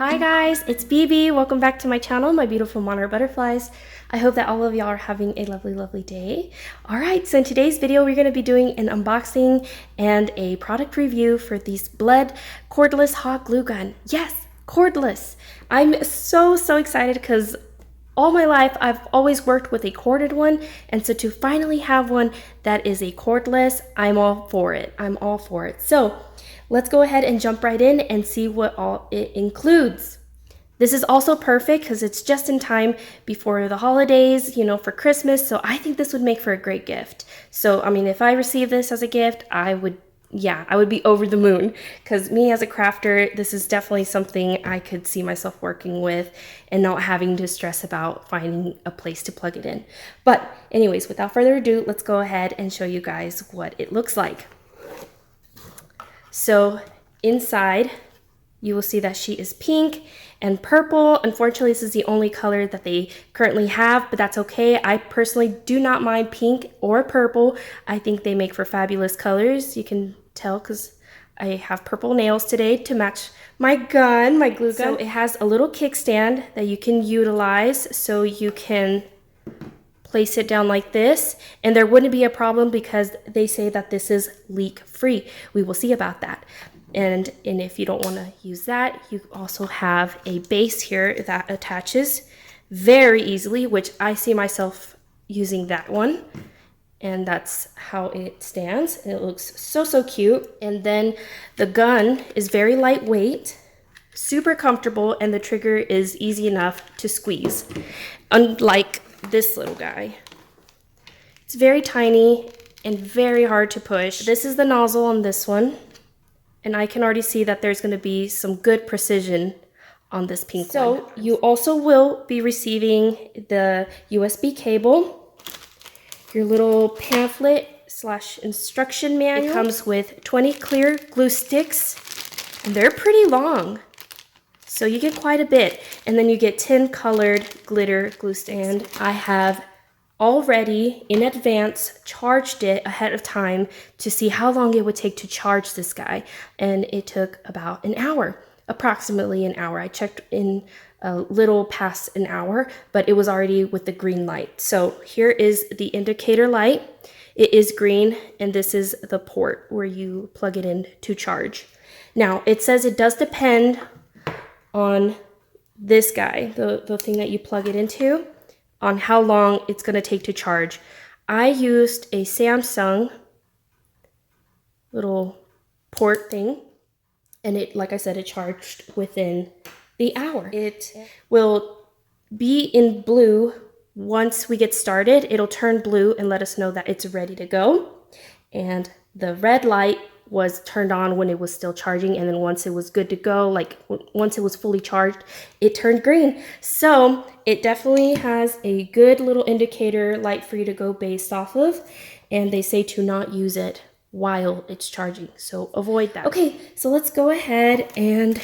Hi guys, it's BB. Welcome back to my channel, my beautiful monarch butterflies. I hope that all of y'all are having a lovely day. Alright, so in today's video, we're going to be doing an unboxing and a product review for these Bled cordless hot glue gun. Yes, cordless. I'm so excited because all my life I've always worked with a corded one, and so to finally have one that is a cordless, I'm all for it. I'm all for it. So let's go ahead and jump right in and see what all it includes. This is also perfect because it's just in time before the holidays, you know, for Christmas. So I think this would make for a great gift. So, I mean, if I receive this as a gift, I would be over the moon, because me as a crafter, this is definitely something I could see myself working with and not having to stress about finding a place to plug it in. But anyways, without further ado, let's go ahead and show you guys what it looks like. So inside, you will see that she is pink and purple. Unfortunately, this is the only color that they currently have, but that's okay. I personally do not mind pink or purple. I think they make for fabulous colors. You can tell because I have purple nails today to match my gun, my glue gun. So it has a little kickstand that you can utilize, so you can place it down like this, and there wouldn't be a problem because they say that this is leak free. We will see about that. And if you don't want to use that, you also have a base here that attaches very easily, which I see myself using that one. And that's how it stands. And it looks so cute. And then the gun is very lightweight, super comfortable, and the trigger is easy enough to squeeze. Unlike this little guy. It's very tiny and very hard to push. This is the nozzle on this one. And I can already see that there's going to be some good precision on this pink one. So you also will be receiving the USB cable, your little pamphlet / instruction manual. It comes with 20 clear glue sticks, and they're pretty long. So you get quite a bit. And then you get 10 colored glitter glue sticks. And I have already in advance charged it ahead of time to see how long it would take to charge this guy, and it took about an hour, approximately an hour. I checked in a little past an hour, but it was already with the green light. So here is the indicator light. It is green, and this is the port where you plug it in to charge. Now it says it does depend on this guy, the thing that you plug it into, on how long it's going to take to charge. I used a Samsung little port thing, and it, like I said, it charged within the hour. It will be in blue once we get started. It'll turn blue and let us know that it's ready to go. And the red light was turned on when it was still charging, and then once it was good to go, like once it was fully charged, it turned green. So it definitely has a good little indicator light for you to go based off of, and they say to not use it while it's charging, so avoid that. Okay, so let's go ahead and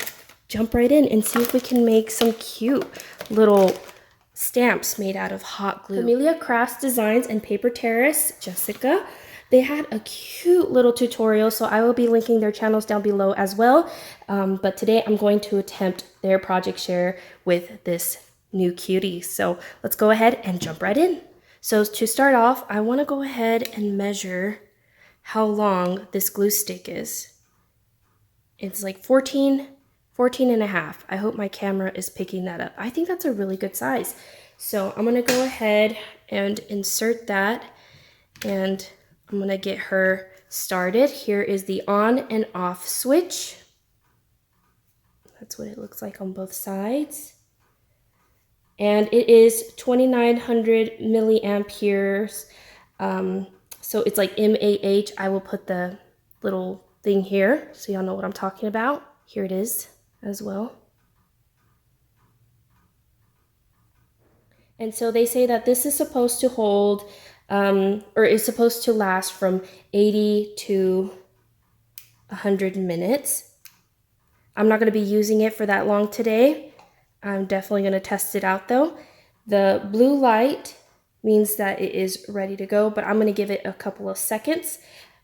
jump right in and see if we can make some cute little stamps made out of hot glue. Familia Crafts Designs and Paper Terrace, Jessica. They had a cute little tutorial, so I will be linking their channels down below as well. But today I'm going to attempt their project share with this new cutie. So let's go ahead and jump right in. So to start off, I want to go ahead and measure how long this glue stick is. It's like 14 and a half. I hope my camera is picking that up. I think that's a really good size. So I'm going to go ahead and insert that, and I'm going to get her started. Here is the on and off switch. That's what it looks like on both sides. And it is 2900 milliamperes. So it's like mAh. I will put the little thing here so y'all know what I'm talking about. Here it is as well. And so they say that this is supposed to hold or is supposed to last from 80 to 100 minutes. I'm not going to be using it for that long today. I'm definitely going to test it out though. The blue light means that it is ready to go, but I'm going to give it a couple of seconds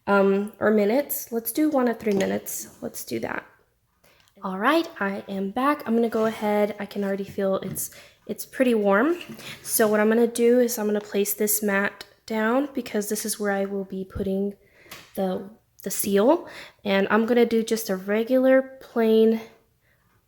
or minutes. Let's do 1 to 3 minutes. Let's do that. All right, I am back. I'm gonna go ahead. I can already feel it's pretty warm. So what I'm gonna do is I'm gonna place this mat down because this is where I will be putting the seal. And I'm gonna do just a regular plain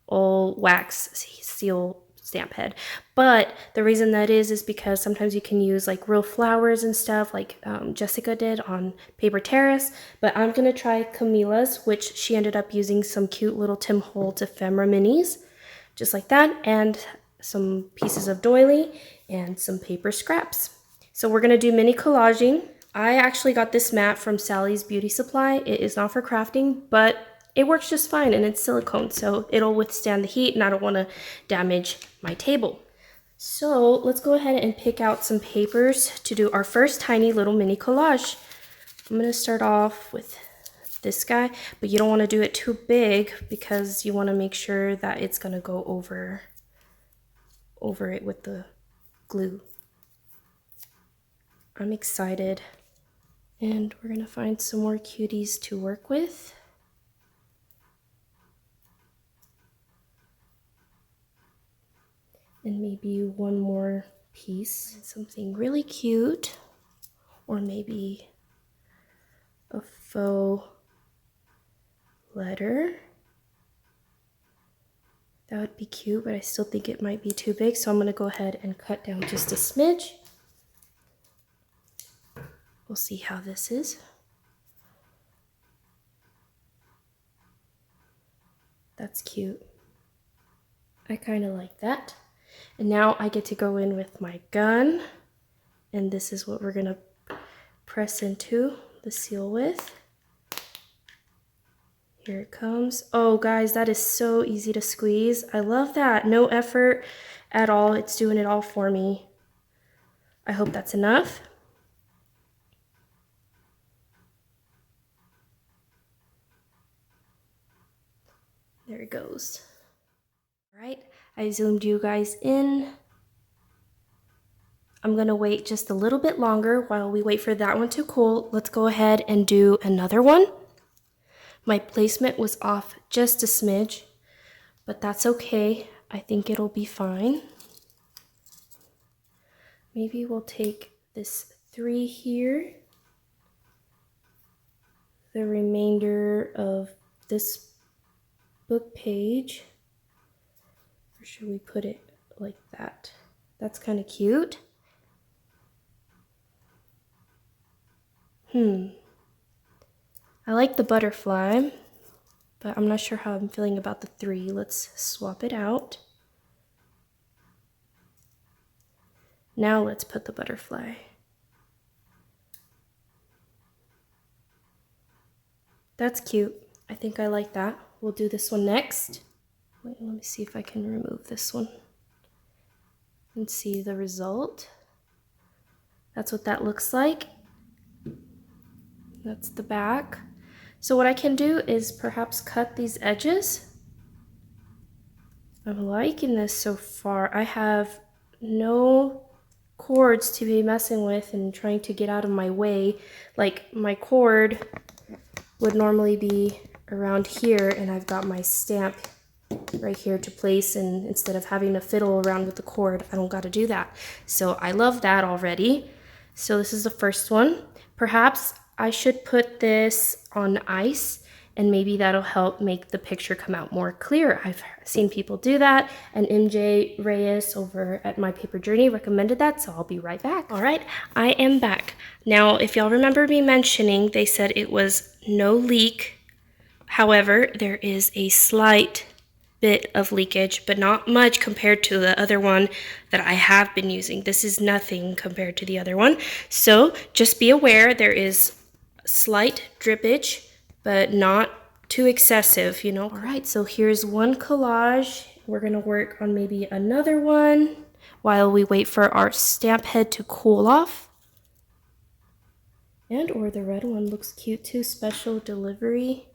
old wax seal stamp head. But the reason that is because sometimes you can use like real flowers and stuff like Jessica did on Paper Terrace. But I'm gonna try Camila's, which she ended up using some cute little Tim Holtz ephemera minis, just like that, and some pieces of doily and some paper scraps. So we're gonna do mini collaging. I actually got this mat from Sally's Beauty Supply. It is not for crafting, but it works just fine, and it's silicone, so it'll withstand the heat, and I don't want to damage my table. So let's go ahead and pick out some papers to do our first tiny little mini collage. I'm going to start off with this guy, but you don't want to do it too big because you want to make sure that it's going to go over it with the glue. I'm excited. And we're going to find some more cuties to work with. And maybe one more piece, something really cute, or maybe a faux letter. That would be cute, but I still think it might be too big, so I'm gonna go ahead and cut down just a smidge. We'll see how this is. That's cute. I kind of like that. And now I get to go in with my gun, and this is what we're gonna press into the seal with. Here it comes. Oh guys, that is so easy to squeeze. I love that. No effort at all. It's doing it all for me. I hope that's enough. There it goes. All right, I zoomed you guys in. I'm gonna wait just a little bit longer while we wait for that one to cool. Let's go ahead and do another one. My placement was off just a smidge, but that's okay. I think it'll be fine. Maybe we'll take this 3 here, the remainder of this book page, or should we put it like that? That's kind of cute. I like the butterfly, but I'm not sure how I'm feeling about the 3. Let's swap it out. Now let's put the butterfly. That's cute. I think I like that. We'll do this one next. Wait, let me see if I can remove this one and see the result. That's what that looks like. That's the back. So what I can do is perhaps cut these edges. I'm liking this so far. I have no cords to be messing with and trying to get out of my way. Like my cord would normally be around here, and I've got my stamp right here to place, and instead of having to fiddle around with the cord, I don't got to do that. So I love that already. So this is the first one. Perhaps I should put this on ice, and maybe that'll help make the picture come out more clear. I've seen people do that, and MJ Reyes over at My Paper Journey recommended that, so I'll be right back. All right, I am back. Now, if y'all remember me mentioning, they said it was no leak. However, there is a slight bit of leakage, but not much compared to the other one that I have been using. This is nothing compared to the other one. So just be aware there is slight drippage, but not too excessive, you know. All right, so here's one collage. We're gonna work on maybe another one while we wait for our stamp head to cool off. And or the red one looks cute too, special delivery.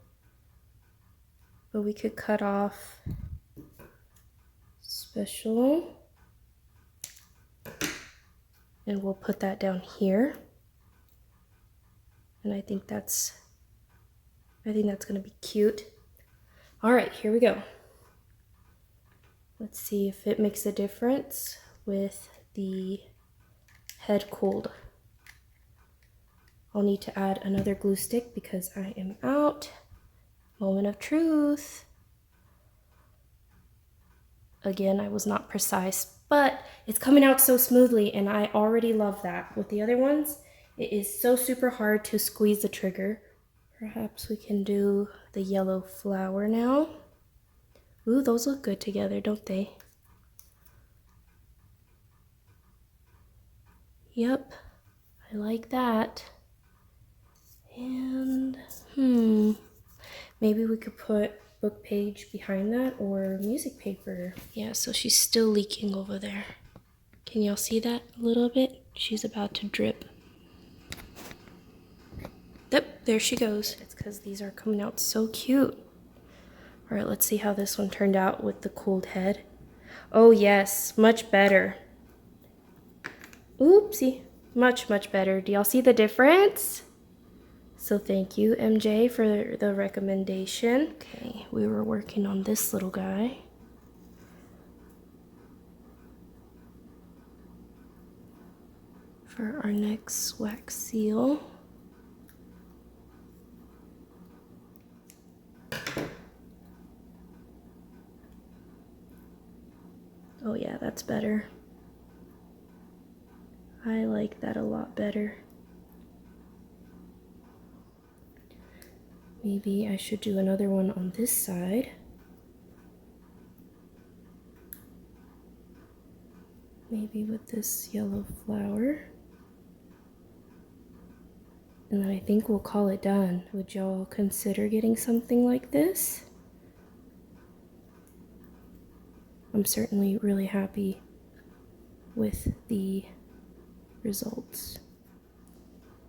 But we could cut off special, and we'll put that down here. And I think that's gonna be cute. All right, here we go. Let's see if it makes a difference with the head cooled. I'll need to add another glue stick because I am out. Moment of truth. Again, I was not precise, but it's coming out so smoothly and I already love that. With the other ones, it is so super hard to squeeze the trigger. Perhaps we can do the yellow flower now. Ooh, those look good together, don't they? Yep, I like that. And, maybe we could put book page behind that or music paper. Yeah, so she's still leaking over there. Can y'all see that a little bit? She's about to drip. Yep, there she goes. It's because these are coming out so cute. All right, let's see how this one turned out with the cooled head. Oh yes, much better. Oopsie, much better. Do y'all see the difference? So thank you, MJ, for the recommendation. Okay, we were working on this little guy. For our next wax seal. Oh yeah, that's better. I like that a lot better. Maybe I should do another one on this side. Maybe with this yellow flower. And then I think we'll call it done. Would y'all consider getting something like this? I'm certainly really happy with the results.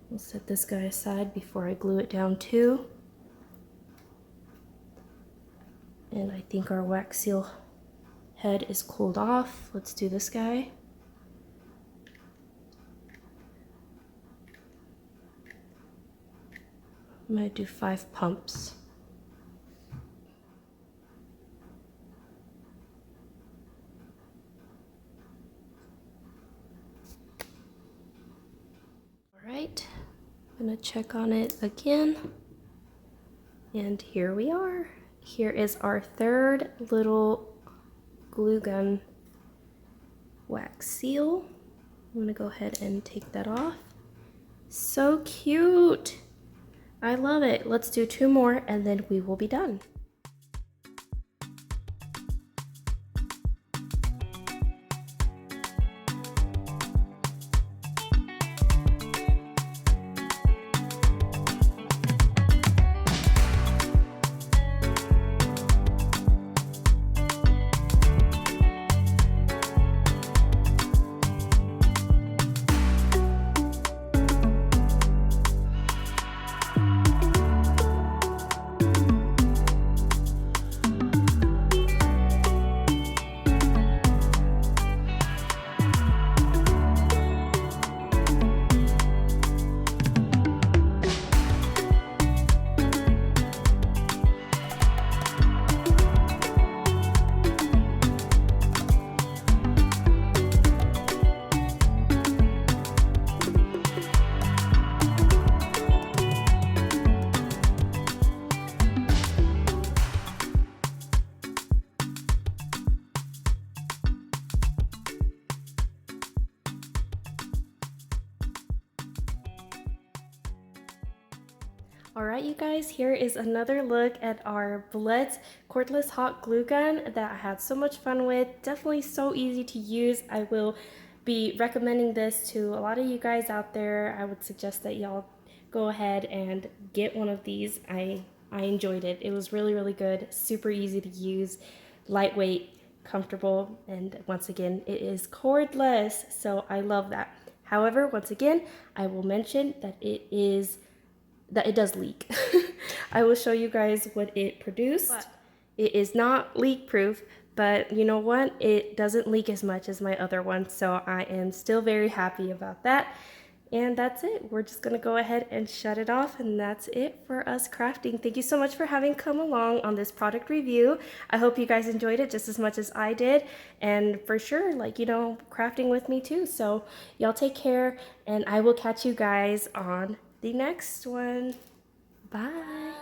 We'll set this guy aside before I glue it down too. And I think our wax seal head is cooled off. Let's do this guy. I'm gonna do 5 pumps. All right, I'm gonna check on it again. And here we are. Here is our third little glue gun wax seal. I'm gonna go ahead and take that off. So cute. I love it. Let's do 2 more and then we will be done. Alright you guys, here is another look at our Bleds cordless hot glue gun that I had so much fun with. Definitely so easy to use. I will be recommending this to a lot of you guys out there. I would suggest that y'all go ahead and get one of these. I enjoyed it. It was really good, super easy to use, lightweight, comfortable, and once again, it is cordless, so I love that. However, once again, I will mention that it does leak. I will show you guys what it produced. But it is not leak proof, but you know what? It doesn't leak as much as my other one, so I am still very happy about that. And that's it. We're just gonna go ahead and shut it off, and that's it for us crafting. Thank you so much for having come along on this product review. I hope you guys enjoyed it just as much as I did, and for sure, like, you know, crafting with me too. So y'all take care, and I will catch you guys on the next one. Bye.